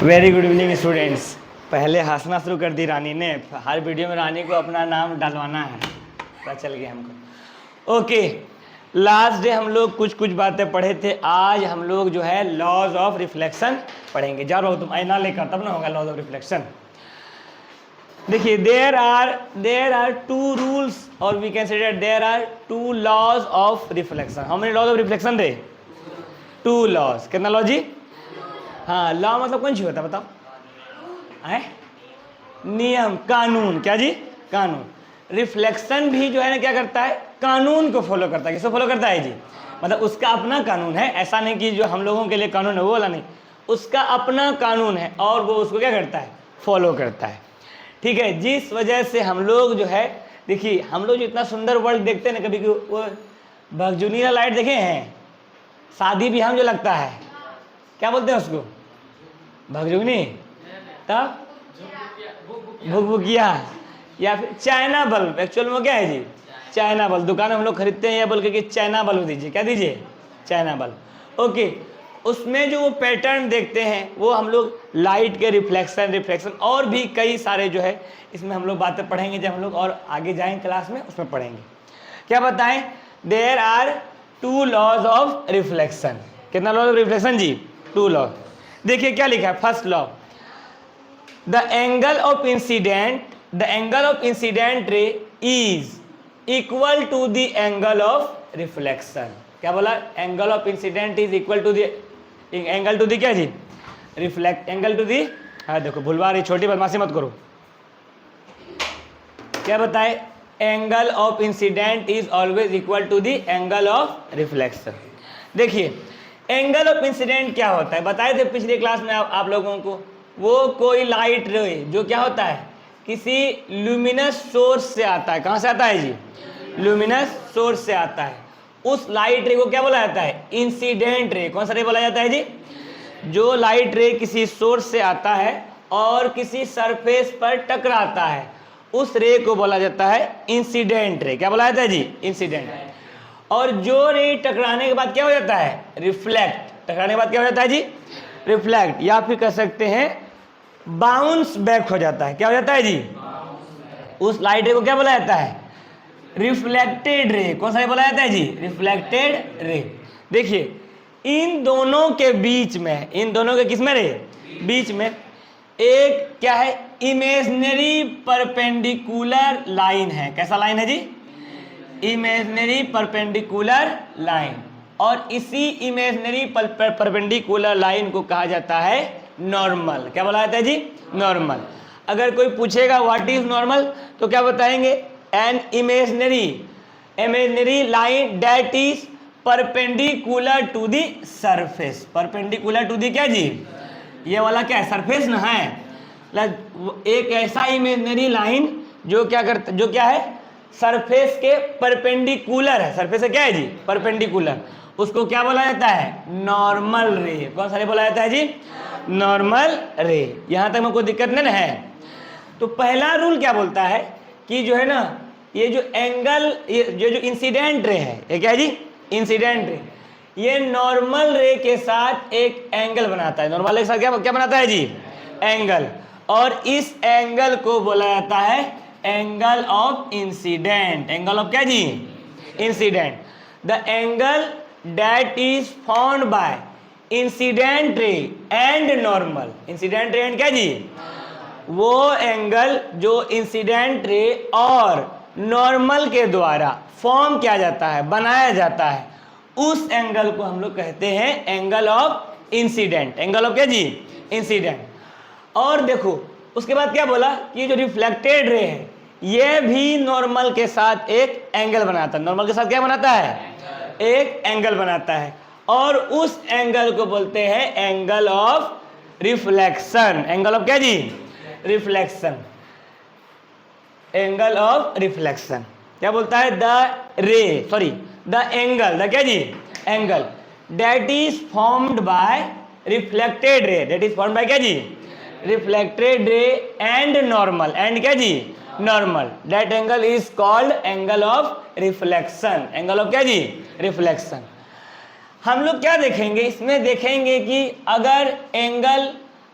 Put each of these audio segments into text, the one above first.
Very good evening students. पहले हंसना शुरू कर दी रानी ने। हर वीडियो में रानी को अपना नाम डलवाना है, पता चल गया हमको। ओके, लास्ट डे हम लोग कुछ कुछ बातें पढ़े थे। आज हम लोग जो है लॉज ऑफ रिफ्लेक्शन पढ़ेंगे। जा रहा हो तुम आईना लेकर, तब ना होगा लॉज ऑफ रिफ्लेक्शन। देखिए, देयर आर टू रूल्स और we can say that there are two laws of reflection. How many laws of reflection थे? Two laws. कितना लॉ जी? हाँ, लॉ मतलब कौन सी होता है बताओ? है नियम, कानून। क्या जी? कानून। रिफ्लेक्शन भी जो है ना क्या करता है? कानून को फॉलो करता है। किसको फॉलो करता है जी? मतलब उसका अपना कानून है। ऐसा नहीं कि जो हम लोगों के लिए कानून है वो वाला नहीं, उसका अपना कानून है और वो उसको क्या करता है? फॉलो करता है। ठीक है, जिस वजह से हम लोग जो है, देखिए हम लोग जो इतना सुंदर वर्ल्ड देखते हैं ना, कभी वो भगजुनिया लाइट देखे हैं? शादी भी हम जो लगता है, क्या बोलते हैं उसको? भगजुगनी, तब भुकभुकिया, या फिर चाइना बल्ब। एक्चुअल में क्या है जी? China bulb. दुकान में हम लोग खरीदते हैं या बोल के कि चाइना बल्ब दीजिए। क्या दीजिए? China bulb. ओके, उसमें जो वो पैटर्न देखते हैं वो हम लोग लाइट के रिफ्लेक्शन और भी कई सारे जो है इसमें हम लोग बातें पढ़ेंगे। जब हम लोग और आगे जाएंगे क्लास में उसमें पढ़ेंगे। क्या बताएं? There are two laws of reflection. कितना लॉज ऑफ रिफ्लेक्शन जी? Two law. देखिए क्या लिखा है। First law, the angle of incident ray is equal to the angle of reflection. क्या बोला? Angle of incident is equal to the angle to the क्या जी? Reflect angle to the. हाँ देखो, भूलवा रही, छोटी बदमाशी मत करो। क्या बताए? Angle of incident is always equal to the angle of reflection. देखिए, एंगल ऑफ इंसिडेंट क्या होता है? बताए थे पिछले क्लास में आप लोगों को। वो कोई लाइट रे जो क्या होता है? किसी ल्यूमिनस सोर्स से आता है। कहाँ से आता है जी? ल्यूमिनस सोर्स से आता है। उस लाइट रे को क्या बोला जाता है? Incident ray. कौन सा रे बोला जाता है जी? जो लाइट रे किसी सोर्स से आता है और किसी सरफेस पर टकराता है, उस रे को बोला जाता है इंसिडेंट रे। क्या बोला जाता है जी? इंसिडेंट। और जो रे टकराने के बाद क्या हो जाता है? रिफ्लेक्ट। टकराने के बाद क्या हो जाता है जी? रिफ्लेक्ट, या फिर कह सकते हैं बाउंस बैक हो जाता है। क्या हो जाता है जी? उस लाइट रे को क्या बोला जाता है? Reflected ray. कौन सा रे बोला जाता है जी? रिफ्लेक्टेड रे। देखिए, इन दोनों के बीच में, इन दोनों के किसमें रे? बीच में एक क्या है? इमेजिनरी परपेंडिकुलर लाइन है। कैसा लाइन है जी? Imaginary perpendicular line. और इसी इमेजिनरी परपेंडिकुलर लाइन को कहा जाता है नॉर्मल। क्या बोला जाता है जी? नॉर्मल। अगर कोई पूछेगा व्हाट इज नॉर्मल, तो क्या बताएंगे? An imaginary line that is perpendicular to the surface. Perpendicular to the क्या जी? ये वाला क्या है? सरफेस ना है। एक ऐसा इमेजिनरी लाइन जो क्या करता, जो क्या है? सरफेस के परपेंडिकुलर है। सरफेस से क्या है जी? परपेंडिकुलर। उसको क्या बोला जाता है? नॉर्मल रे। कौन सा रे बोला जाता है जी? नॉर्मल रे। यहां तक में कोई दिक्कत नहीं है। तो पहला रूल क्या बोलता है कि जो है ना, ये जो एंगल, ये जो इंसिडेंट रे है, ये क्या है जी? इंसिडेंट रे, ये नॉर्मल रे के साथ एक एंगल बनाता है। नॉर्मल रे के साथ क्या बनाता है जी? एंगल। और इस एंगल को बोला जाता है angle of incident. Angle of क्या जी? Incident. The angle that is found by incident ray and normal. Incident ray and क्या जी? वो एंगल जो इंसिडेंट रे और नॉर्मल के द्वारा फॉर्म किया जाता है, बनाया जाता है, उस एंगल को हम लोग कहते हैं angle of incident. Angle of क्या जी? इंसिडेंट। और देखो उसके बाद क्या बोला कि जो रिफ्लेक्टेड रे है ये भी नॉर्मल के साथ एक एंगल बनाता है। नॉर्मल के साथ क्या बनाता है? एक एंगल बनाता है। और उस एंगल को बोलते हैं angle of reflection. Angle of क्या जी? रिफ्लेक्शन। एंगल ऑफ रिफ्लेक्शन क्या बोलता है? द एंगल, द क्या जी? Angle that is formed by reflected ray. That is formed by क्या जी? Reflected ray and normal. And क्या जी? Normal. That angle is called angle of reflection. Angle of क्या जी? रिफ्लेक्शन। हम लोग क्या देखेंगे इसमें? देखेंगे कि अगर एंगल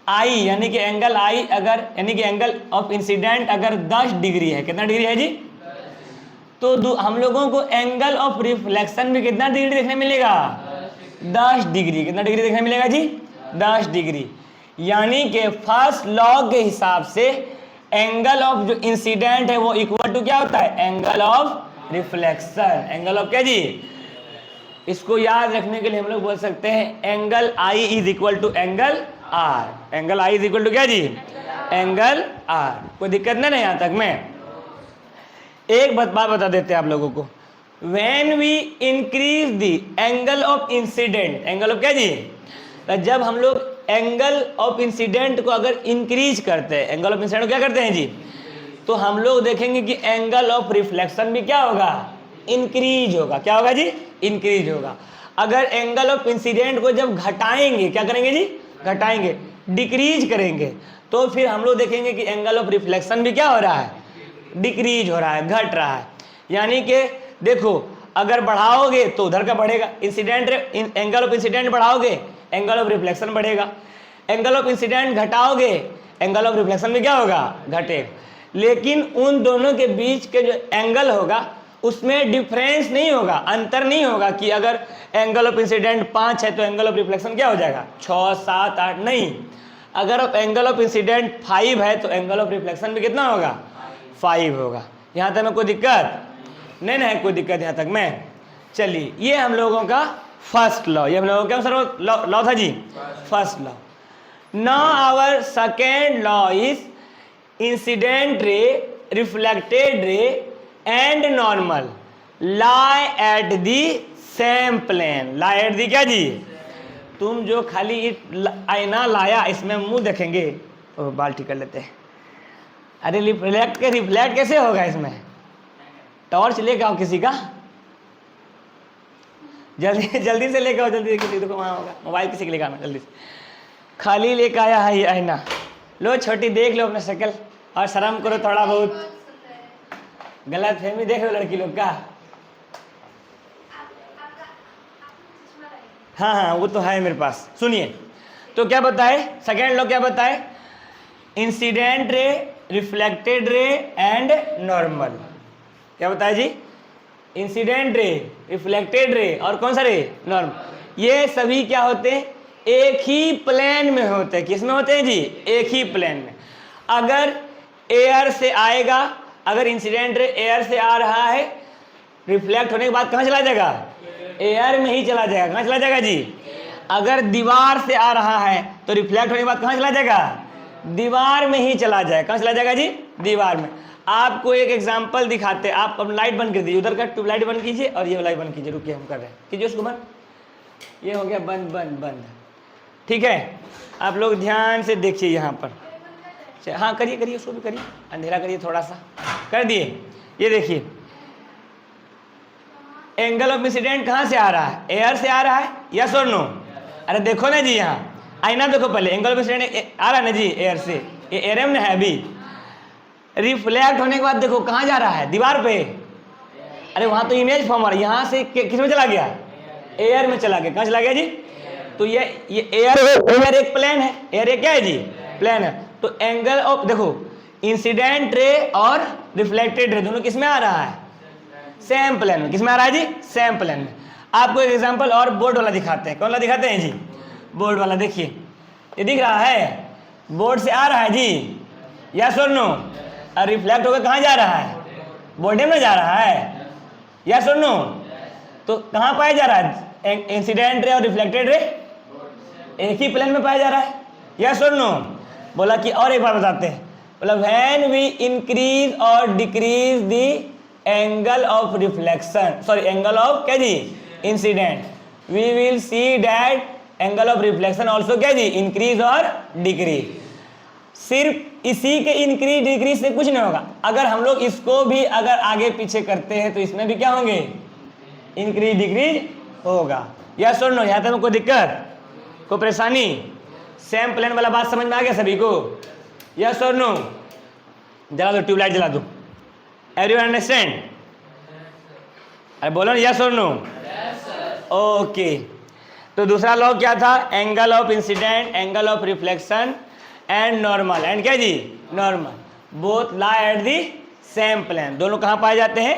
आई यानी कि एंगल आई अगर यानी कि एंगल ऑफ इंसिडेंट अगर 10 डिग्री है, कितना डिग्री है जी, तो हम लोगों को एंगल ऑफ रिफ्लेक्शन भी कितना डिग्री देखने मिलेगा, 10 डिग्री। कितना डिग्री देखने मिलेगा जी, 10 डिग्री। यानी कि फर्स्ट लॉ के हिसाब से एंगल ऑफ जो इंसिडेंट है वो इक्वल टू क्या होता है, angle of reflection. Angle of क्या जी, इसको याद रखने के लिए हम लोग बोल सकते हैं angle I is equal to angle R. Angle I is equal to क्या जी, एंगल आर। कोई दिक्कत नहीं ना यहाँ तक। मैं एक बात बता देते हैं आप लोगों को, when we increase the angle of incident, angle of क्या जी, तो जब हम लोग एंगल ऑफ इंसिडेंट को अगर इंक्रीज करते हैं, एंगल ऑफ इंसिडेंट को क्या करते हैं जी, तो हम लोग देखेंगे कि एंगल ऑफ रिफ्लेक्शन भी क्या होगा, इंक्रीज होगा। क्या होगा जी, इंक्रीज होगा। अगर एंगल ऑफ इंसिडेंट को जब घटाएंगे, क्या करेंगे जी, घटाएंगे, डिक्रीज करेंगे, तो फिर हम लोग देखेंगे कि एंगल ऑफ रिफ्लेक्शन भी क्या हो रहा है, डिक्रीज हो रहा है, घट रहा है। यानी कि देखो अगर बढ़ाओगे तो उधर का बढ़ेगा, इंसिडेंट एंगल ऑफ इंसिडेंट बढ़ाओगे एंगल ऑफ रिफ्लेक्शन बढ़ेगा, एंगल ऑफ इंसिडेंट घटाओगे एंगल ऑफ रिफ्लेक्शन भी क्या होगा, घटेगा। लेकिन उन दोनों के बीच के जो एंगल होगा उसमें डिफरेंस नहीं होगा, अंतर नहीं होगा कि अगर एंगल ऑफ इंसिडेंट 5 है तो एंगल ऑफ रिफ्लेक्शन क्या हो जाएगा 6, 7, 8, नहीं। अगर एंगल ऑफ इंसिडेंट 5 है तो एंगल ऑफ रिफ्लेक्शन भी कितना होगा, 5 होगा। यहाँ तक में कोई दिक्कत नहीं ना है, कोई दिक्कत यहाँ तक में। चलिए ये हम लोगों का फर्स्ट लॉ, ये हम लोगों का सर लॉ था जी, first law. Now our second law is incident ray, reflected ray and normal lie at the same plane. Lie at the क्या जी, तुम जो खाली आईना लाया इसमें मुंह देखेंगे, बाल ठीक कर लेते हैं। अरे रिफ्लेक्ट कैसे होगा, इसमें टॉर्च लेके आओ किसी का, जल्दी जल्दी से लेके आओ, जल्दी किसी को वहाँ होगा, मोबाइल किसी के लेके आना जल्दी से। खाली लेके आया है ये आईना, लो छोटी देख लो अपना शक्ल और शर्म करो थोड़ा बहुत। गलत फहमी देख लो लड़की लोग का। हाँ हाँ वो तो है मेरे पास। सुनिए तो क्या बताए, सेकेंड लॉ क्या बताए, incident ray, reflected ray and normal. क्या बताया जी, इंसिडेंट रे, रिफ्लेक्टेड रे और कौन सा रे, नॉर्मल। ये सभी क्या होते हैं, एक ही प्लेन में होते हैं। किस में होते हैं जी, एक ही प्लेन में। अगर एयर से आएगा, अगर इंसिडेंट रे एयर से आ रहा है, रिफ्लेक्ट होने के बाद कहाँ चला जाएगा, एयर में ही चला जाएगा। कहाँ चला जाएगा जी, अगर दीवार से आ रहा है तो रिफ्लेक्ट होने के बाद कहाँ चला जाएगा, दीवार में ही चला जाएगा। कहाँ चला जाएगा जी, दीवार में। आपको एक एग्जांपल दिखाते हैं, आप अब लाइट बंद कर दीजिए, उधर का ट्यूबलाइट बंद कीजिए और ये लाइट बंद कीजिए। रुकिए हम कर रहे हैं, कीजिए उसको बंद। ये हो गया बंद बंद बंद, ठीक है। आप लोग ध्यान से देखिए यहाँ पर, हाँ करिए करिए, उसको भी करिए, अंधेरा करिए थोड़ा सा, कर दिए। ये देखिए एंगल ऑफ इंसिडेंट कहाँ से आ रहा है, एयर से आ रहा है, यस और नो। अरे देखो ना जी, यहाँ आईना देखो पहले, एंगल ऑफ इंसिडेंट आ रहा है ना जी एयर से, ये एयर में है अभी। रिफ्लेक्ट होने के बाद देखो कहाँ जा रहा है, दीवार पे। अरे वहाँ तो इमेज फॉर्म आ रहा है, यहाँ से किस में चला गया, एयर में चला गया। कहाँ चला गया जी, तो ये एयर एक प्लेन है, एयर एक क्या है जी, प्लेन है। तो एंगल ऑफ देखो इंसिडेंट रे और रिफ्लेक्टेड रे दोनों किस में आ रहा है, सेम प्लेन में। किस में आ रहा है जी, सेम प्लेन में। आपको एक एग्जांपल और बोर्ड वाला दिखाते हैं। कौन वाला दिखाते हैं जी, बोर्ड वाला। देखिए ये दिख रहा है, बोर्ड से आ रहा है जी, यस और नो। और रिफ्लेक्ट होकर कहाँ जा रहा है, बोर्ड में जा रहा है, यस और नो। तो कहाँ पाया जा रहा है, इंसिडेंट रे और रिफ्लेक्टेड रे एक ही प्लेन में पाया जा रहा है, यस और नो। बोला कि और एक बार बताते हैं, बोला व्हेन वी इंक्रीज और decrease the angle of reflection, sorry angle of क्या जी, incident, we will see that angle of reflection also क्या जी, इंक्रीज और डिक्रीज। सिर्फ इसी के इंक्रीज डिक्रीज से कुछ नहीं होगा। अगर हम लोग इसको भी अगर आगे पीछे करते हैं तो इसमें भी क्या होंगे, इंक्रीज डिक्रीज होगा, यस और नो। यहाँ तक कोई दिक्कत, कोई परेशानी, सेम प्लेन वाला बात समझ में आ गया सभी को, यस और नो। जला दो ट्यूबलाइट, जला दो। एवरीवन अंडरस्टैंड, अरे बोलो ना यस और नो, ओके। तो दूसरा लॉ क्या था, angle of incident, angle of reflection and normal, and क्या जी, normal, both lie at the same plane, दोनों कहाँ पाए जाते हैं,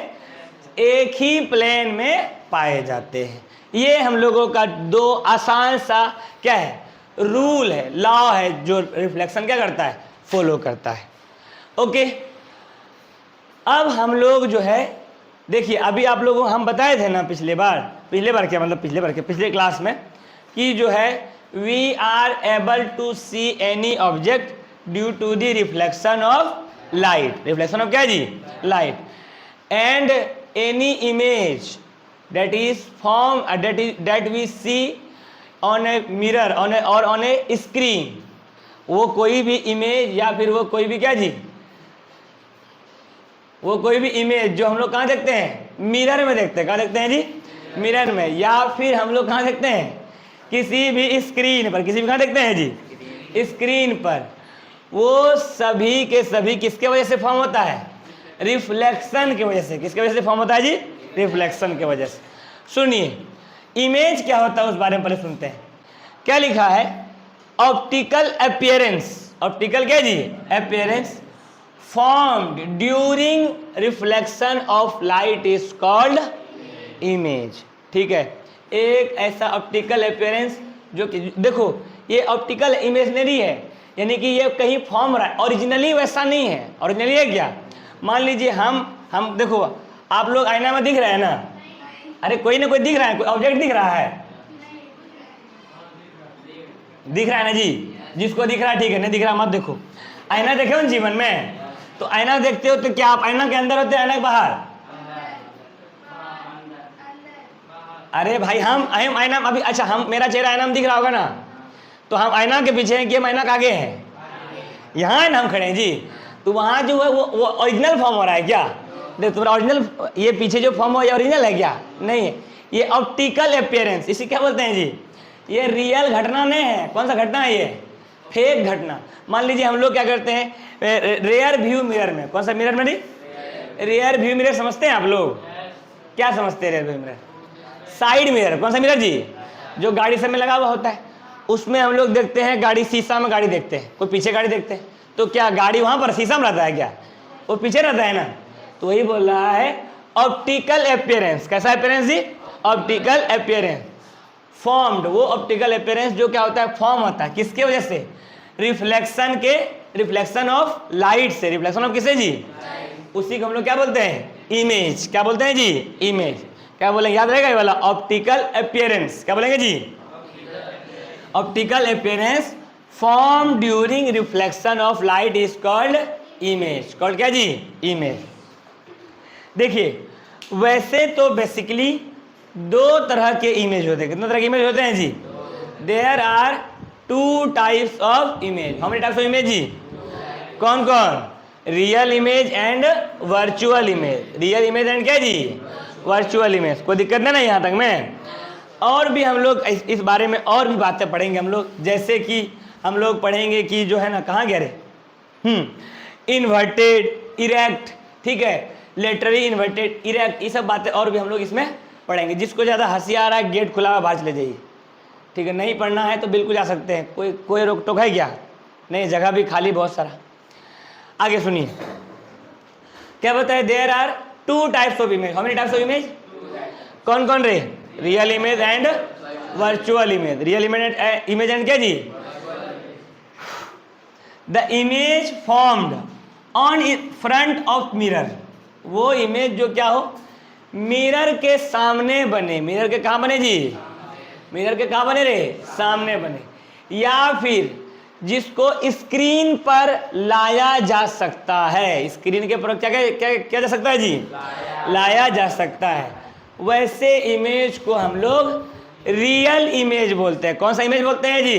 एक ही प्लेन में पाए जाते हैं। ये हम लोगों का दो आसान सा क्या है, रूल है, लॉ है, जो रिफ्लेक्शन क्या करता है, फॉलो करता है। ओके, अब हम लोग जो है देखिए, अभी आप लोगों हम बताए थे ना पिछले बार क्या मतलब पिछले क्लास में कि जो है we are able to see any object due to the reflection of light, reflection of क्या जी, light, and any image that is formed that we see on a mirror or on a screen, वो कोई भी image या फिर वो कोई भी क्या जी, वो कोई भी इमेज जो हम लोग कहाँ देखते हैं, मिरर में देखते हैं, कहाँ देखते हैं जी, मिरर में, या फिर हम लोग कहाँ देखते हैं, किसी भी स्क्रीन पर, किसी भी कहाँ देखते हैं जी, स्क्रीन पर, वो सभी के सभी किसके वजह से फॉर्म होता है, रिफ्लेक्शन की वजह से। किसके वजह से फॉर्म होता है जी, रिफ्लेक्शन की वजह से। सुनिए इमेज क्या होता है उस बारे में पहले सुनते हैं। क्या लिखा है, ऑप्टिकल अपीयरेंस, ऑप्टिकल क्या जी, appearance formed during reflection of light is called image. ठीक है, एक ऐसा ऑप्टिकल अपीयरेंस जो कि देखो ये ऑप्टिकल इमेजनरी है, यानी कि ये कहीं फॉर्म रहा है, ओरिजिनली वैसा नहीं है। ओरिजिनली है क्या, मान लीजिए हम देखो आप लोग आईना में दिख रहे हैं ना, अरे कोई ना कोई दिख रहा है, कोई ऑब्जेक्ट दिख रहा है, दिख रहा है ना जी, जिसको दिख रहा है ठीक है, नहीं दिख रहा मत देखो। आईना देखे हो जीवन में, तो आईना देखते हो तो क्या आप आईना के अंदर होते हैं, आईना के बाहर? अरे भाई हम आईना अभी, अच्छा हम मेरा चेहरा आईना में दिख रहा होगा ना, तो हम आईना के पीछे हैं कि हम आईना के आगे हैं, यहाँ है ना हम खड़े हैं जी, तो वहाँ जो है वो ओरिजिनल फॉर्म हो रहा है क्या, देख तुम्हारा ओरिजिनल, ये पीछे जो फॉर्म हो ये ओरिजिनल है क्या, नहीं है, ये ऑप्टिकल अपीयरेंस, इसी क्या बोलते हैं जी, ये रियल घटना नहीं है। कौन सा घटना है ये, फेक घटना। मान लीजिए हम लोग क्या करते हैं, रेयर व्यू मिरर में, कौन सा मिरर में, रेयर व्यू मिरर समझते हैं आप लोग, क्या समझते हैं rear view mirror, side mirror, कौन सा मिरर जी, जो गाड़ी सब में लगा हुआ होता है, उसमें हम लोग देखते हैं गाड़ी, शीशा में गाड़ी देखते हैं, कोई पीछे गाड़ी देखते हैं, तो क्या गाड़ी वहां पर शीशा में रहता है क्या, वो पीछे रहता है ना, तो वही बोल रहा है ऑप्टिकल अपीयरेंस। कैसा अपीयरेंस जी, ऑप्टिकल अपीयरेंस फॉर्म्ड, वो ऑप्टिकल अपीयरेंस जो क्या होता है, फॉर्म होता है किसके वजह से, रिफ्लेक्शन के, रिफ्लेक्शन ऑफ लाइट से, रिफ्लेक्शन ऑफ किसे जी, उसी को हम लोग क्या बोलते हैं, इमेज। क्या बोलते हैं जी, इमेज। क्या बोलेंगे, याद रहेगा ये वाला, ऑप्टिकल अपीयरेंस। क्या बोलेंगे जी, optical appearance form during reflection of light is called image. Called क्या जी, इमेज। देखिए वैसे तो बेसिकली दो तरह के इमेज होते हैं। कितने तरह के इमेज होते हैं जी, there are two types of image. How many types of image जी, कौन कौन, real image and virtual image. Real image and क्या जी, वर्चुअल इमेज। कोई दिक्कत नहीं ना यहाँ तक में। और भी हम लोग इस बारे में और भी बातें पढ़ेंगे हम लोग, जैसे कि हम लोग पढ़ेंगे कि जो है ना, कहाँ गए रे, इन्वर्टेड, इरेक्ट, ठीक है, लेटरली इन्वर्टेड, इरेक्ट, ये सब बातें और भी हम लोग इसमें पढ़ेंगे। जिसको ज़्यादा हंसी आ रहा है गेट खुला हुआ बाहर चले जाइए, ठीक है, नहीं पढ़ना है तो बिल्कुल जा सकते हैं, कोई रोक टोक है क्या, नहीं, जगह भी खाली बहुत सारा। आगे सुनिए क्या बताए, there are two types of image. How many types of image, कौन कौन रे, real image and virtual image. Real image and क्या जी, the image formed on front of mirror, वो इमेज जो क्या हो, मिरर के सामने बने। मिरर के कहाँ बने जी, मिरर के कहाँ बने रे, सामने बने, या फिर जिसको स्क्रीन पर लाया जा सकता है। स्क्रीन के पर क्या जा सकता है जी, लाया जा सकता है। वैसे इमेज को हम लोग रियल इमेज बोलते हैं। कौन सा इमेज बोलते हैं जी,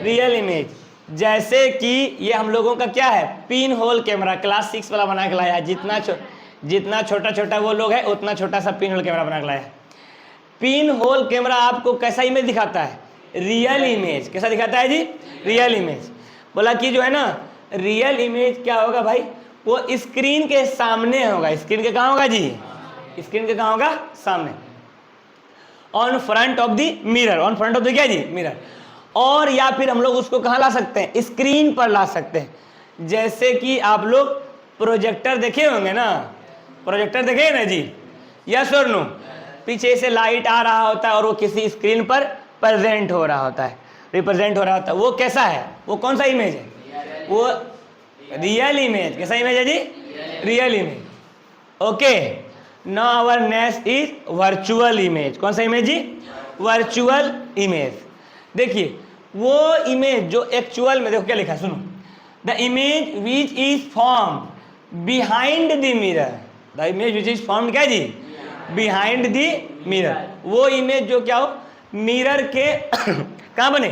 रियल इमेज। जैसे कि ये हम लोगों का क्या है, पिन होल कैमरा, क्लास 6 वाला बना के लाया। जितना छोटा छोटा वो लोग है उतना छोटा सा पिन होल कैमरा बना के लाया। पिन होल कैमरा आपको कैसा इमेज दिखाता है, रियल इमेज। कैसा दिखाता है जी, रियल इमेज। बोला कि जो है ना, रियल इमेज क्या होगा भाई, वो स्क्रीन के सामने होगा। स्क्रीन के कहाँ होगा जी, स्क्रीन के कहाँ होगा, सामने। On front of the mirror, on front of the क्या जी, मिरर। और या फिर हम लोग उसको कहाँ ला सकते हैं, स्क्रीन पर ला सकते हैं। जैसे कि आप लोग प्रोजेक्टर देखे होंगे ना, प्रोजेक्टर देखे ना जी, यस और नो, पीछे से लाइट आ रहा होता है और वो किसी स्क्रीन पर प्रेजेंट हो रहा होता है, रिप्रेजेंट हो रहा होता है। वो कैसा है, वो कौन सा इमेज है, वो रियल इमेज। कैसा इमेज है जी, real image. Okay, now our next is virtual image. कौन सा इमेज जी, वर्चुअल इमेज। देखिए वो इमेज जो एक्चुअल में, देखो क्या लिखा है, सुनो, the image which is form behind the mirror. The image which is form क्या जी, बिहाइंड द मिरर। वो इमेज जो क्या हो, मिरर के कहाँ बने,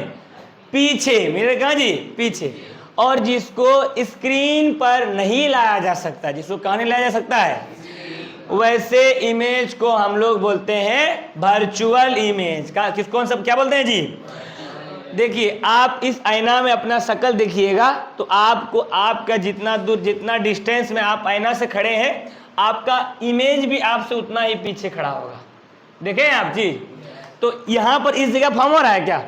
पीछे, मिरर कहाँ जी, पीछे, और जिसको स्क्रीन पर नहीं लाया जा सकता, जिसको कहाँ नहीं लाया जा सकता है, वैसे इमेज को हम लोग बोलते हैं वर्चुअल इमेज। का किसको सब क्या बोलते हैं जी। देखिए आप इस आईना में अपना शक्ल देखिएगा तो आपको, आपका जितना दूर, जितना डिस्टेंस में आप आईना से खड़े हैं, आपका इमेज भी आपसे उतना ही पीछे खड़ा होगा। देखें आप जी, तो यहाँ पर इस जगह फॉर्म हो रहा है क्या,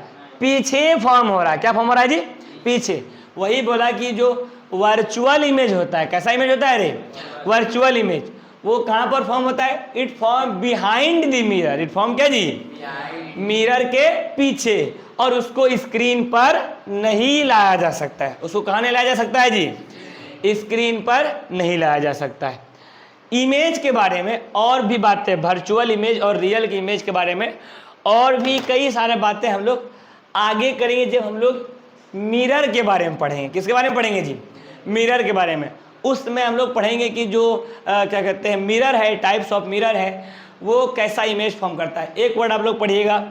पीछे फॉर्म हो रहा है। क्या फॉर्म हो रहा है जी, पीछे। वही बोला कि जो वर्चुअल इमेज होता है, कैसा इमेज होता है रे, वर्चुअल इमेज, वो कहाँ पर फॉर्म होता है, it form behind the mirror. It form क्या जी, मिरर के पीछे, और उसको स्क्रीन पर नहीं लाया जा सकता है। उसको कहाँ नहीं लाया जा सकता है जी, स्क्रीन पर नहीं लाया जा सकता है। इमेज के बारे में और भी बातें, वर्चुअल इमेज और रियल की इमेज के बारे में और भी कई सारे बातें हम लोग आगे करेंगे जब हम लोग मिरर के बारे में पढ़ेंगे। किसके बारे में पढ़ेंगे जी, मिरर के बारे में। उसमें हम लोग पढ़ेंगे कि जो क्या कहते हैं मिरर है, टाइप्स ऑफ मिरर है, वो कैसा इमेज फॉर्म करता है। एक वर्ड आप लोग पढ़िएगा,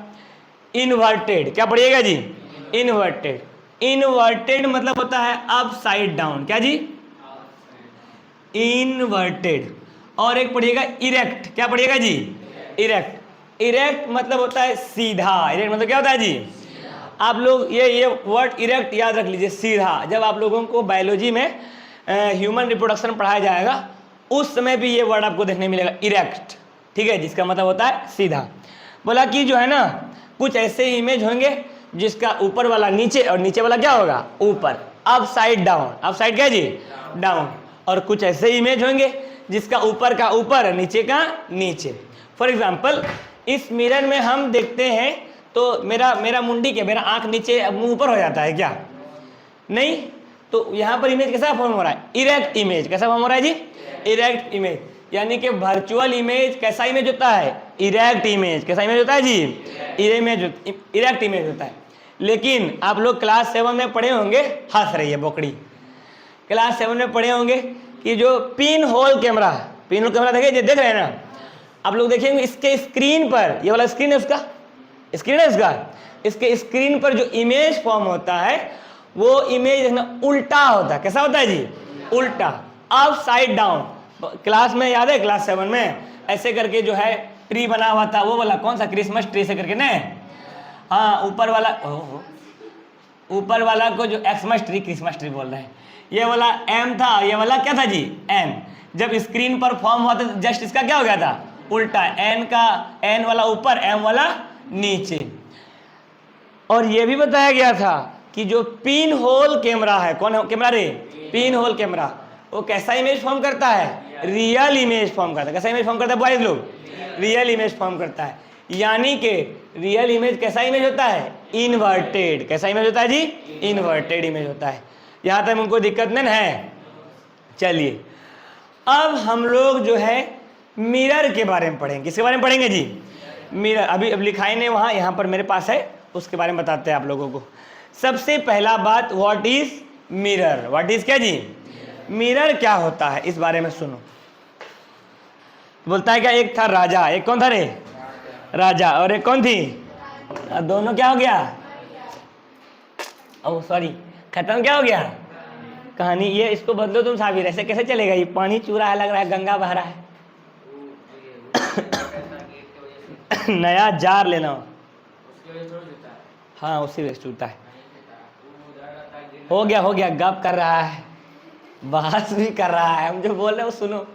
इन्वर्टेड। क्या पढ़िएगा जी, इन्वर्टेड। इन्वर्टेड मतलब होता है अपसाइड डाउन। क्या जी, इन्वर्टेड। और एक पढ़िएगा इरेक्ट। क्या पढ़िएगा जी, इरेक्ट। इरेक्ट मतलब होता है सीधा। इरेक्ट मतलब क्या होता है जी, आप लोग ये वर्ड इरेक्ट याद रख लीजिए, सीधा। जब आप लोगों को बायोलॉजी में ह्यूमन रिप्रोडक्शन पढ़ाया जाएगा उस समय भी ये वर्ड आपको देखने मिलेगा, इरेक्ट, ठीक है, जिसका मतलब होता है सीधा। बोला कि जो है ना, कुछ ऐसे इमेज होंगे जिसका ऊपर वाला नीचे और नीचे वाला क्या होगा, ऊपर, अपसाइड डाउन। अपसाइड क्या जी, डाउन। और कुछ ऐसे इमेज होंगे जिसका ऊपर का ऊपर, नीचे का नीचे। फॉर एग्जाम्पल इस मिरर में हम देखते हैं तो मेरा मुंडी क्या, मेरा आंख नीचे मुंह ऊपर हो जाता है क्या, नहीं। तो यहाँ पर इमेज कैसा फॉर्म हो रहा है, इरेक्ट इमेज। कैसा फॉर्म हो रहा है जी, इरेक्ट इमेज। यानी कि वर्चुअल इमेज कैसा इमेज होता है, इरेक्ट इमेज। कैसा इमेज होता है जी, इरेक्ट इमेज होता है। लेकिन आप लोग क्लास 7 में पढ़े होंगे, हंस रही है बोकड़ी, क्लास 7 में पढ़े होंगे कि जो pin hole camera, pin hole camera देख रहे हैं ना आप लोग, देखेंगे इसके स्क्रीन पर, ये वाला स्क्रीन है उसका, स्क्रीन है इसका, इसके स्क्रीन पर जो इमेज फॉर्म होता है वो इमेज ना उल्टा होता है। कैसा होता है जी, उल्टा, अपसाइड डाउन। क्लास में याद है, क्लास 7 में ऐसे करके जो है ट्री बना हुआ था, वो वाला कौन सा, क्रिसमस ट्री से करके ना, हाँ, ऊपर वाला को जो एक्समस ट्री, क्रिसमस ट्री बोल रहे हैं, ये वाला एम था, ये वाला क्या था जी, एन। जब स्क्रीन पर फॉर्म हुआ था जस्ट इसका क्या हो गया था, उल्टा, एन वाला ऊपर, एम वाला नीचे। और ये भी बताया गया था कि जो पिन होल कैमरा है, कौन कैमरा रे, पिन होल कैमरा, वो कैसा इमेज फॉर्म करता है, रियल इमेज फॉर्म करता है। कैसा इमेज फॉर्म करता है बॉयज लोग, रियल इमेज फॉर्म करता है। यानी कि रियल इमेज कैसा इमेज होता है, इन्वर्टेड। कैसा इमेज होता है जी, इन्वर्टेड इमेज होता है। यहाँ तक उनको दिक्कत नहीं है। चलिए अब हम लोग जो है मिरर के बारे में पढ़ेंगे। किसके बारे में पढ़ेंगे जी, मिरर। अभी अब लिखाई नहीं वहाँ, यहाँ पर मेरे पास है, उसके बारे में बताते हैं आप लोगों को। सबसे पहला बात, what is mirror. What is क्या जी, मिरर क्या होता है, इस बारे में सुनो। बोलता है क्या, एक था राजा, एक कौन था रे, राजा, और एक कौन थी, दोनों क्या हो गया, ओह सॉरी, खत्म क्या हो गया कहानी। ये इसको बदलो तुम साबिर, ऐसे कैसे चलेगा, ये पानी चू रहा है, लग रहा है गंगा बह रहा है। नया जार लेना, हाँ उसी वजह से होता है। हो गया, गप कर रहा है, बहस भी कर रहा है, हम जो बोल रहे हो सुनो।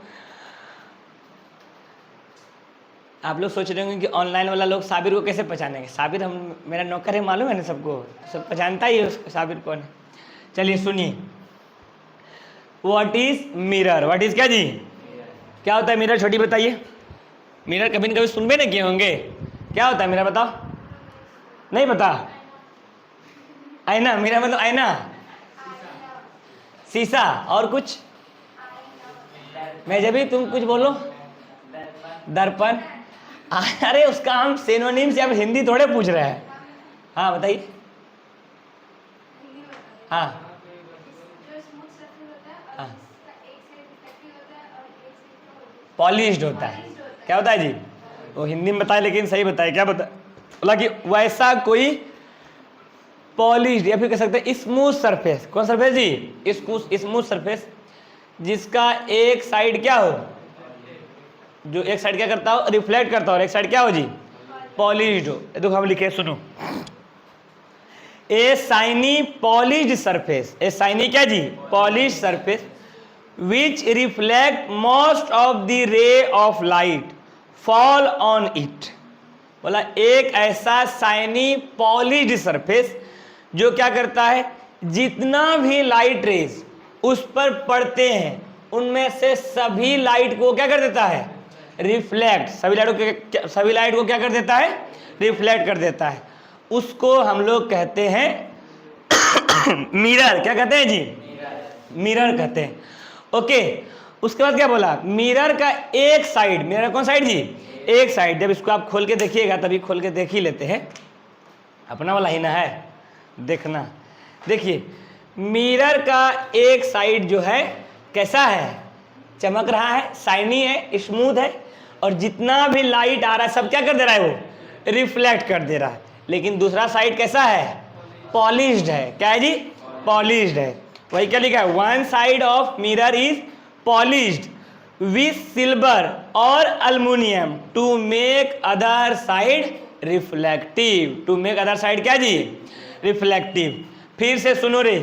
आप लोग सोच रहे होंगे कि ऑनलाइन वाला लोग साबिर को कैसे पहचानेंगे। साबिर हम मेरा नौकर है, मालूम है ना सबको, सब पहचानता ही है उसको साबिर कौन है। चलिए सुनिए, what is mirror. What is क्या जी, क्या होता है मिरर, छोटी बताइए। मिरर कभी न कभी सुनबे ना किए होंगे, क्या होता है मिरर बताओ, नहीं पता। आईना, मिरर मतलब आईना, शीशा, और कुछ मैं जब भी तुम कुछ बोलो, दर्पण। अरे उसका हम सिनोनिम से, अब हिंदी थोड़े पूछ रहे हैं। हाँ बताइए। हाँ हाँ, पॉलिश्ड होता है। क्या होता है जी, वो हिंदी में बताए लेकिन सही बताए, क्या बताए, बोला कि वैसा कोई पॉलिश्ड या फिर कह सकते हैं स्मूथ सरफेस। कौन सरफेस जी, स्मूथ सरफेस, जिसका एक साइड क्या हो, जो एक साइड क्या करता हो, रिफ्लेक्ट करता हो, और एक साइड क्या हो जी, पॉलिश्ड हो। देखो हम लिखे, सुनो, a shiny polished surface, a shiny क्या जी, polished surface which reflect most of the ray of light fall on it. बोला एक ऐसा शाइनी पॉलिश्ड सरफेस जो क्या करता है, जितना भी लाइट रेज उस पर पड़ते हैं उनमें से सभी लाइट को क्या कर देता है, रिफ्लेक्ट, सभी लाइट को क्या कर देता है, रिफ्लेक्ट कर देता है। उसको हम लोग कहते हैं मिरर। क्या कहते हैं जी, मिरर कहते हैं। ओके, उसके बाद क्या बोला, मिरर का एक साइड, मिरर कौन साइड जी, एक साइड। जब इसको आप खोल के देखिएगा, तभी खोल के देख ही लेते हैं, अपना वाला ही ना है, देखना। देखिए मिरर का एक साइड जो है कैसा है, चमक रहा है, शाइनी है, स्मूथ है, और जितना भी लाइट आ रहा है सब क्या कर दे रहा है, वो रिफ्लेक्ट कर दे रहा है। लेकिन दूसरा साइड कैसा है, पॉलिश्ड है। क्या है जी, पॉलिश्ड है। वही क्या लिखा है, one side of mirror is polished with silver और aluminium to make other side reflective. To make other side क्या जी, रिफ्लेक्टिव। फिर से सुनो रे,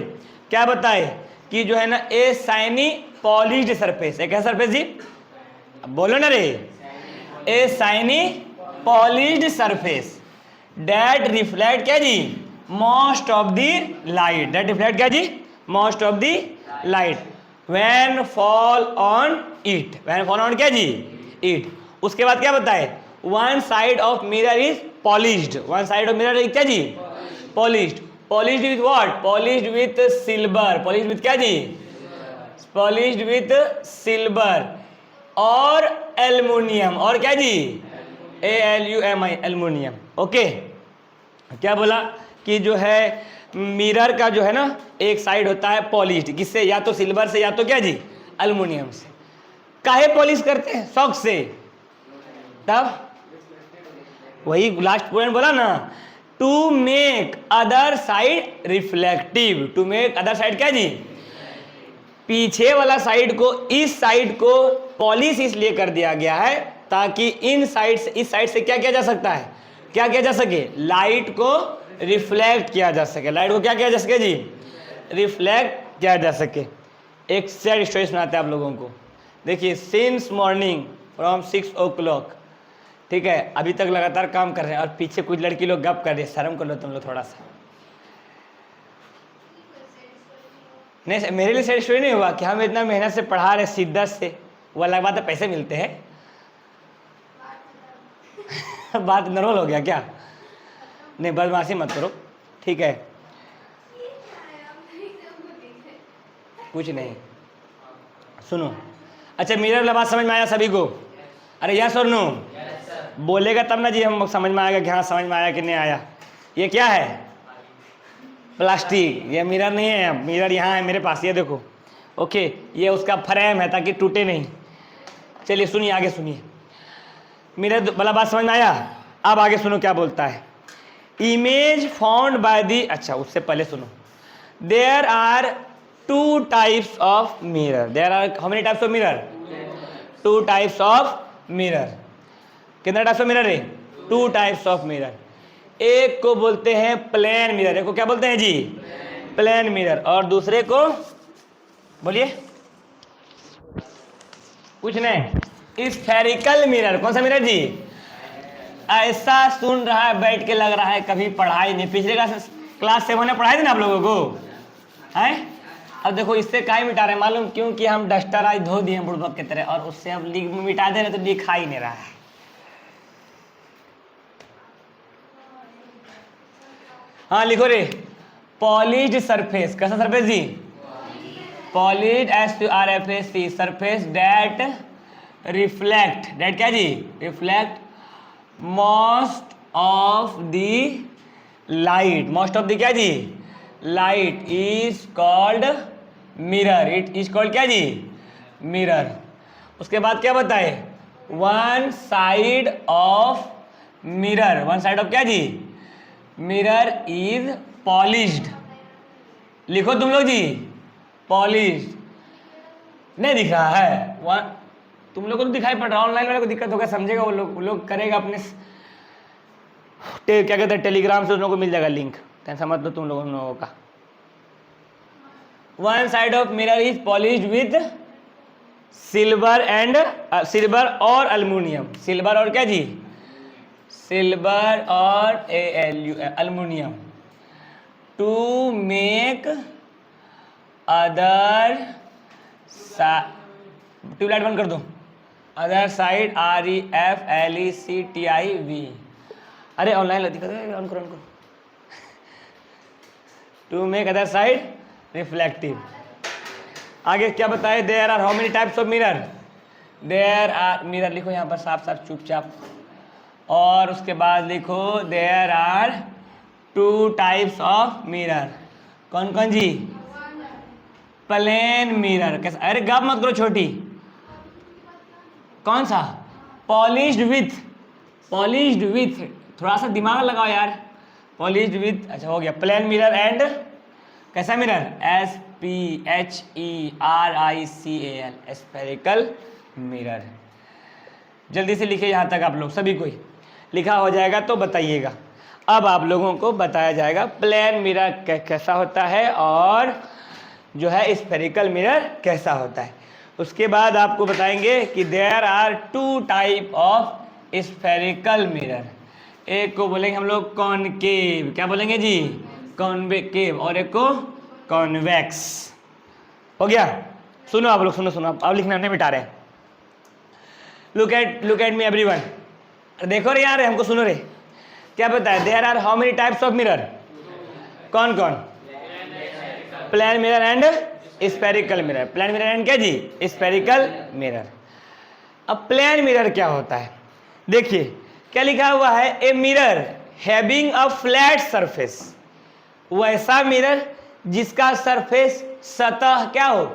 क्या बताए कि जो है ना, ए शाइनी पॉलिश्ड सरफेस, एक सरफेस जी, अब बोलो ना रे, a shiny polished surface that reflect क्या जी, most of the light, that reflect क्या जी, most of the light when fall on it, when fall on क्या जी, इट। उसके बाद क्या बताए, one side of mirror is polished, one side of mirror is क्या जी, polished. Polished with what, polished with silver, polished with क्या जी, पॉलिश्ड विथ सिल्वर और एल्युमिनियम, और क्या जी, ALUMI, एल्युमिनियम। ओके, क्या बोला कि जो है मिरर का जो है ना एक साइड होता है पॉलिश्ड, किससे, या तो सिल्वर से या तो क्या जी, एल्युमिनियम से। काहे पॉलिश करते हैं, शौक से। तब वही लास्ट पॉइंट बोला ना, to make other side reflective, to make other side क्या जी, पीछे वाला साइड को, इस साइड को पॉलिश इसलिए कर दिया गया है ताकि इन साइड से, इस साइड से क्या किया जा सकता है, क्या किया जा सके, लाइट को रिफ्लेक्ट किया जा सके, लाइट को क्या किया जा सके जी, रिफ्लेक्ट किया जा सके। एक सैड स्टोरी सुनाते हैं आप लोगों को। देखिए, सिंस मॉर्निंग फ्रॉम 6 o'clock, ठीक है, अभी तक लगातार काम कर रहे हैं और पीछे कुछ लड़की लोग गप कर रहे हैं, शर्म कर लो तुम लोग थोड़ा सा। नहीं, मेरे लिए सैड स्टोरी नहीं हुआ कि हम इतना मेहनत से पढ़ा रहे शिद्दत से, वो अलग बात है, पैसे मिलते हैं। बात नॉर्मल हो गया क्या, नहीं बदमाशी मत करो, ठीक है, कुछ नहीं, सुनो। अच्छा, मिरर वाला बात समझ में आया सभी को, अरे यस और नो, बोलेगा तब ना जी हम समझ में आएगा कि हाँ समझ में आया कि नहीं आया। ये क्या है, प्लास्टिक, ये मिरर नहीं है, मिरर यहाँ है मेरे पास, ये देखो। ओके, ये उसका फ्रेम है ताकि टूटे नहीं। चलिए सुनिए, आगे सुनिए, मिरर वाला बात समझ में आया। अब आगे सुनो क्या बोलता है, इमेज फाउंड बाय दी, अच्छा उससे पहले सुनो, there are 2 types of mirror, there are how many types of mirror, 2 types of mirror. कितने टाइप्स ऑफ मिरर है, 2 types ऑफ मिरर। एक को बोलते हैं प्लेन मिरर, एक को क्या बोलते हैं जी, प्लेन मिरर, और दूसरे को बोलिए, कुछ नहीं, स्फेरिकल मिरर। कौन सा मिरर जी, ऐसा सुन रहा है बैठ के, लग रहा है कभी पढ़ाई नहीं। पिछले क्लास 7 में पढ़ाई थी ना आप लोगों को, है? अब देखो इससे काहे मिटा रहे हैं मालूम? क्योंकि हम डस्टर आज धो दिए बुड़बक की तरह, और उससे अब मिटा दे रहे तो दिखा ही नहीं रहा है। हाँ लिखो रे, पॉलिश्ड सरफेस। कैसा सरफेस जी? Polished, SURFACE, surface that reflect, that क्या जी? Reflect most of the light. Most of the क्या जी? Light is called mirror. It is called क्या जी? मिरर। उसके बाद क्या बताए? One side of mirror, one side of क्या जी? Mirror is polished. लिखो तुम लोग जी, पॉलिश्ड। नहीं दिख रहा है? वन, तुम लोग को तो दिखाई पड़ रहा है, ऑनलाइन वाले को दिक्कत होगा, समझेगा वो लोग करेगा अपने क्या कहते हैं टेलीग्राम से, उन लोगों को मिल जाएगा लिंक, टेंशन मत लो तुम लोगों का। One side of mirror is polished with silver and silver और अल्युमिनियम। सिल्वर और क्या जी? सिल्वर और aluminium to make other, tube light बंद कर दो, अदर साइड REFLECTIV। अरे ऑनलाइन दिक्कत है, ऑन करो। To make other side reflective. आगे क्या बताए? There are how many types of mirror? There are, mirror लिखो यहाँ पर साफ साफ चुपचाप, और उसके बाद लिखो there are 2 types of mirror. कौन कौन जी? Plane mirror. कैसा? अरे गप मत करो छोटी। कौन सा? पॉलिश्ड विथ, पॉलिश्ड विथ, थोड़ा सा दिमाग लगाओ यार। पॉलिश्ड विथ, अच्छा हो गया। प्लेन मिरर एंड कैसा मिरर? SPHERICAL, spherical mirror. जल्दी से लिखिए यहाँ तक आप लोग सभी को ही लिखा हो जाएगा तो बताइएगा। अब आप लोगों को बताया जाएगा प्लेन मिरर कैसा होता है और जो है स्फेरिकल मिरर कैसा होता है। उसके बाद आपको बताएंगे कि there are 2 type of spherical mirror. एक को बोलेंगे हम लोग कॉनकेव, क्या बोलेंगे जी? कॉन्वेकेव। और एक को कॉन्वेक्स। हो गया? सुनो आप लोग, सुनो अब लिखना नहीं मिटा रहे। Look at me everyone. देखो रे यार, हमको सुनो रे। क्या पता है? There are how many types of mirror? कौन कौन? Plane mirror and spherical mirror. Plane mirror and क्या जी? Spherical mirror. अब प्लेन मिरर क्या होता है? देखिए क्या लिखा हुआ है? A mirror having a flat surface. वैसा मिरर जिसका सरफेस, सतह क्या हो?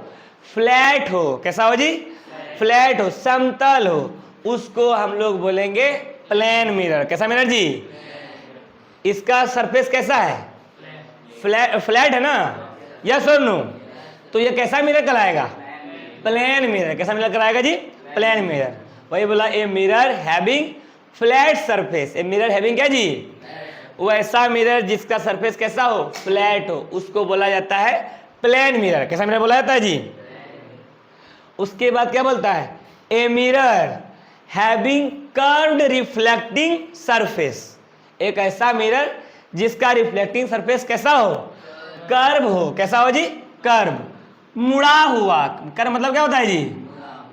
फ्लैट हो। कैसा हो जी? फ्लैट हो, समतल हो, उसको हम लोग बोलेंगे प्लेन मिरर। कैसा मिरर जी? इसका सरफेस कैसा है? फ्लैट है ना? यस और नो? तो ये कैसा मिरर कहलाएगा? Plane mirror. कैसा मिरर कहलाएगा जी? Plane mirror. वही बोला, a mirror having flat surface. A mirror having क्या जी? वैसा मिरर जिसका सरफेस कैसा हो? फ्लैट हो, उसको बोला जाता है प्लेन मिरर। कैसा मिरर बोला जाता है जी? उसके बाद क्या बोलता है? A mirror having curved reflecting surface. एक ऐसा मिरर जिसका रिफ्लेक्टिंग सरफेस कैसा हो? कर्व हो। कैसा हो जी? कर्व, मुड़ा हुआ। कर्व मतलब क्या होता है जी?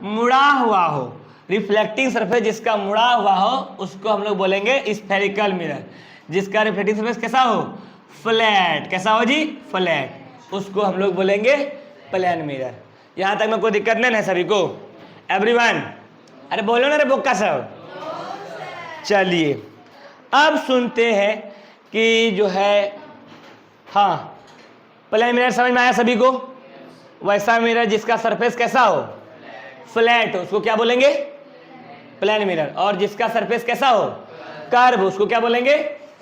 मुड़ा हुआ हो। रिफ्लेक्टिंग सरफेस जिसका मुड़ा हुआ हो उसको हम लोग बोलेंगे स्फेरिकल मिरर। जिसका रिफ्लेक्टिंग सरफेस कैसा हो? फ्लैट। कैसा हो जी? फ्लैट। उसको हम लोग बोलेंगे प्लेन मिरर। यहाँ तक में कोई दिक्कत नहीं है सभी को? एवरीवन? अरे बोलो ना रे बोक्का सब। चलिए अब सुनते हैं कि जो है, हाँ प्लेन मिरर समझ में आया सभी को? वैसा मिरर जिसका सरफेस कैसा हो? फ्लैट हो, उसको क्या बोलेंगे? Plane mirror. और जिसका सरफेस कैसा हो? कर्व, उसको क्या बोलेंगे?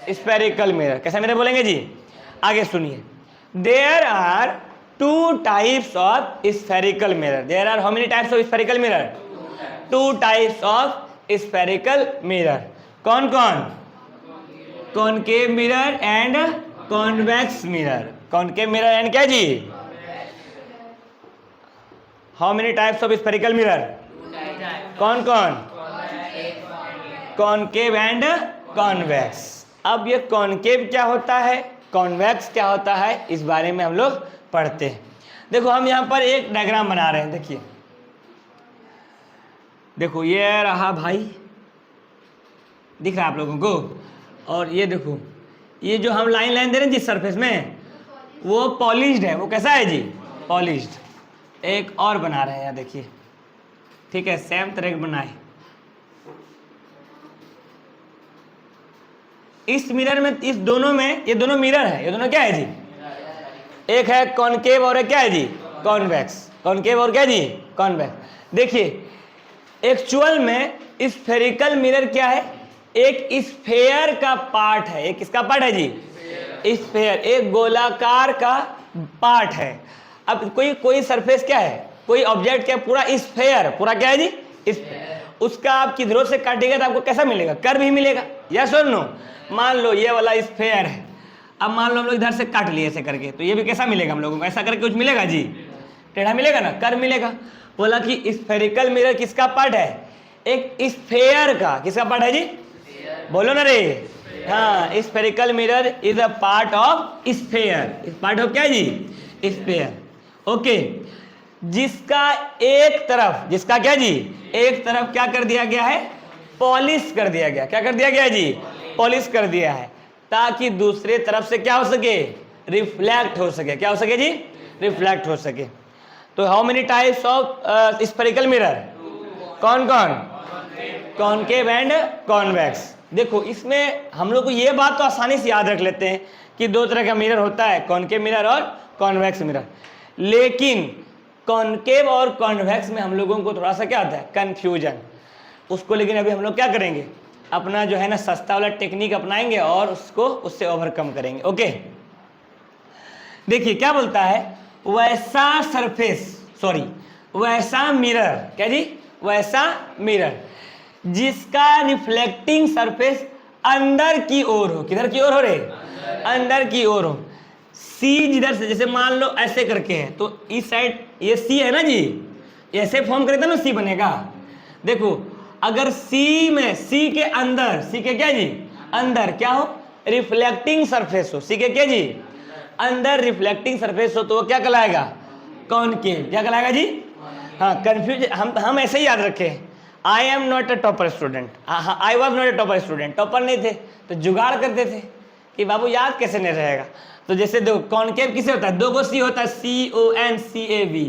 Spherical mirror. कैसा मिरर बोलेंगे जी? आगे सुनिए। There are 2 types of spherical mirror. There are how many types of spherical mirror? 2 types of spherical mirror. कौन कौन? Concave mirror and convex mirror. Concave mirror and क्या जी? How many types of spherical mirror? कौन कौन? Concave and convex. अब ये concave क्या होता है, कॉन्वेक्स क्या होता है, इस बारे में हम लोग पढ़ते हैं। देखो हम यहाँ पर एक डायग्राम बना रहे हैं, देखिए देखो ये रहा भाई, दिख रहा है आप लोगों को, और ये देखो ये जो हम लाइन लाइन दे रहे हैं जिस सरफेस में, वो पॉलिश्ड है। वो कैसा है जी, पॉलिश्ड। एक और बना रहे हैं यहाँ देखिए, ठीक है, सेम तरह के बनाए। इस मिरर में, इस दोनों में, ये दोनों मिरर है, ये दोनों क्या है जी, एक है कॉनकेव और एक क्या है जी, कॉन्वेक्स। कॉनकेव और क्या जी, कॉन्वेक्स। देखिए एक्चुअल में स्फेरिकल मिरर क्या है, एक स्फेयर का पार्ट है। एक किसका पार्ट है जी, स्फेयर, एक गोलाकार का पार्ट है। अब कोई सरफेस क्या है, कोई ऑब्जेक्ट क्या, पूरा स्फेयर, पूरा क्या है जी, उसका आप किधरों से काटेगा तो आपको कैसा मिलेगा, कर्व ही मिलेगा। यस और नो। मान लो ये वाला स्फेयर है, अब मान लो हम लोग इधर से काट लिए ऐसे करके, तो ये भी कैसा मिलेगा हम लोगों को, ऐसा करके कुछ मिलेगा जी, टेढ़ा मिलेगा ना, कर्व मिलेगा। बोला कि स्फेरिकल मिरर किसका पार्ट है, एक स्फेयर का। किसका पार्ट है जी, बोलो ना रे, हाँ, spherical mirror is a part of sphere. Part of क्या है जी, स्फेयर। ओके, जिसका एक तरफ, जिसका क्या जी, एक तरफ क्या कर दिया गया है, पॉलिश कर दिया गया। क्या कर दिया गया जी, पॉलिश कर दिया है, ताकि दूसरे तरफ से क्या हो सके, रिफ्लेक्ट हो सके। क्या हो सके जी, रिफ्लेक्ट हो सके। तो how many types of spherical mirror, कौन कौन, कॉनकेव एंड कॉन्वेक्स। देखो इसमें हम लोग को ये बात तो आसानी से याद रख लेते हैं कि दो तरह का मिरर होता है, कॉनकेव मिरर और कॉन्वेक्स मिरर। लेकिन कॉनकेव और कॉन्वेक्स में हम लोगों को थोड़ा सा क्या आता है, कंफ्यूजन। उसको लेकिन अभी हम लोग क्या करेंगे, अपना जो है ना सस्ता वाला टेक्निक अपनाएंगे और उससे ओवरकम करेंगे। ओके, देखिए क्या बोलता है, वैसा सरफेस, सॉरी वैसा मिरर, क्या जी, वैसा मिरर जिसका रिफ्लेक्टिंग सरफेस अंदर की ओर हो। किधर की ओर हो रे, अंदर की ओर हो। सी जिधर से, जैसे मान लो ऐसे करके है, तो इस साइड ये सी है ना जी, ऐसे फॉर्म करे तो ना सी बनेगा। देखो अगर सी में, सी के अंदर, सी के क्या जी, अंदर क्या हो, रिफ्लेक्टिंग सरफेस हो। सी के क्या जी, अंदर रिफ्लेक्टिंग सरफेस हो, तो वो क्या कहलाएगा, कॉनकेव। क्या कहलाएगा जी, हाँ, कंफ्यूज, हम ऐसे ही याद रखें। I am not a topper student, I was not a topper student, topper नहीं थे तो जुगाड़ करते थे कि बाबू याद कैसे नहीं रहेगा। तो जैसे दो कॉनकेव किसे होता है, दो गो सी होता है, CONCAV।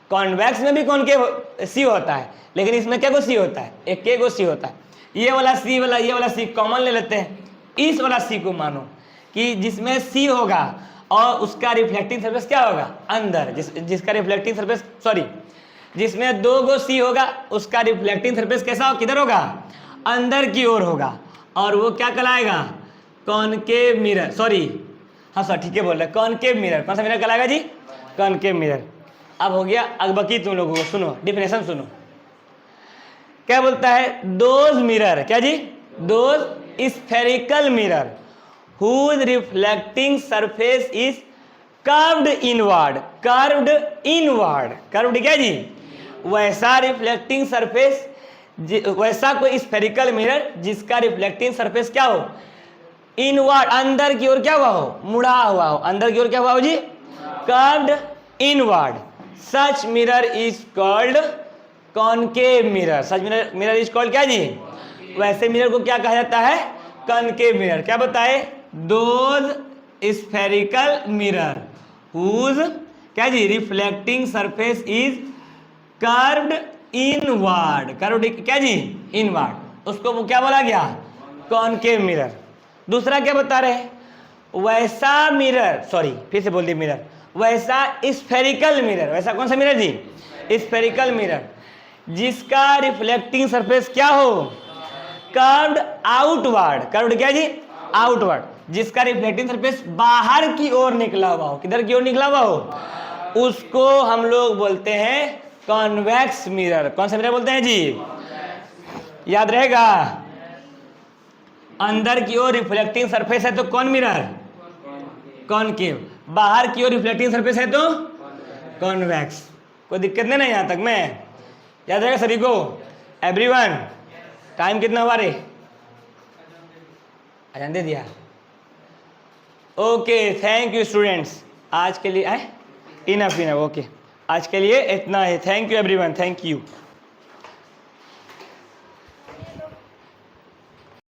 कॉन्वेक्स में भी कॉनकेव सी होता है, लेकिन इसमें क्या गो सी होता है, एक गो सी होता है। ये वाला सी वाला, ये वाला सी कॉमन ले लेते हैं। इस वाला सी को मानो कि जिसमें सी होगा और उसका रिफ्लेक्टिंग सरफेस क्या होगा, अंदर, जिसका रिफ्लेक्टिंग सरफेस, सॉरी, जिसमें दो गो सी होगा उसका रिफ्लेक्टिंग सरफेस कैसा हो, किधर होगा, अंदर की ओर होगा, और वो क्या कहलाएगा, कॉनकेव मिरर। सॉरी, हाँ सर ठीक है बोल रहे, कॉनकेव मिरर। कौन सा मिरर कहलाएगा जी, कॉनकेव मिरर। अब हो गया, अब बाकी तुम लोगों को सुनो, डिफिनेशन सुनो। क्या बोलता है, दोज मिरर, क्या जी, those spherical mirror whose reflecting surface is curved inward, curved inward, curved क्या जी, वैसा रिफ्लेक्टिंग सरफेस, वैसा कोई स्फेरिकल मिरर जिसका रिफ्लेक्टिंग सरफेस क्या हो, इनवर्ड, अंदर की ओर क्या हुआ हो, मुड़ा हुआ हो, अंदर की ओर क्या हुआ हो जी, curved inward. Such mirror is called concave mirror. Such mirror is called क्या जी, वैसे मिरर को क्या कहा जाता है, कॉनकेव मिरर। क्या बताए, दोज स्फेरिकल मिरर हुज क्या जी, reflecting surface is curved inward, curved क्या जी, इनवर्ड, उसको वो क्या बोला गया, कॉनकेव मिरर। दूसरा क्या बता रहे हैं, वैसा मिरर, सॉरी फिर से बोल दिए मिरर, वैसा स्फेरिकल मिरर। वैसा कौन सा मिरर जी, स्फेरिकल मिरर जिसका रिफ्लेक्टिंग सरफेस क्या हो, कर्व्ड आउटवर्ड, कर्व्ड क्या जी, आउटवर्ड, जिसका रिफ्लेक्टिंग सरफेस बाहर की ओर निकला हुआ हो। किधर की ओर निकला हुआ हो, उसको हम लोग बोलते हैं कॉन्वेक्स मिरर। कौन सा मिरर बोलते हैं जी, याद रहेगा, अंदर की ओर रिफ्लेक्टिंग सरफेस है तो कौन मिरर, कॉनकेव, बाहर की ओर रिफ्लेक्टिंग सरफेस है तो कॉन्वेक्स। कोई दिक्कत नहीं यहाँ तक में, याद रहेगा सभी को, एवरीवन। टाइम कितना हुआ रे, अजान दे दिया। ओके, थैंक यू स्टूडेंट्स, आज के लिए आए इनफ इनफ। ओके, आज के लिए इतना है। Thank you everyone, thank you.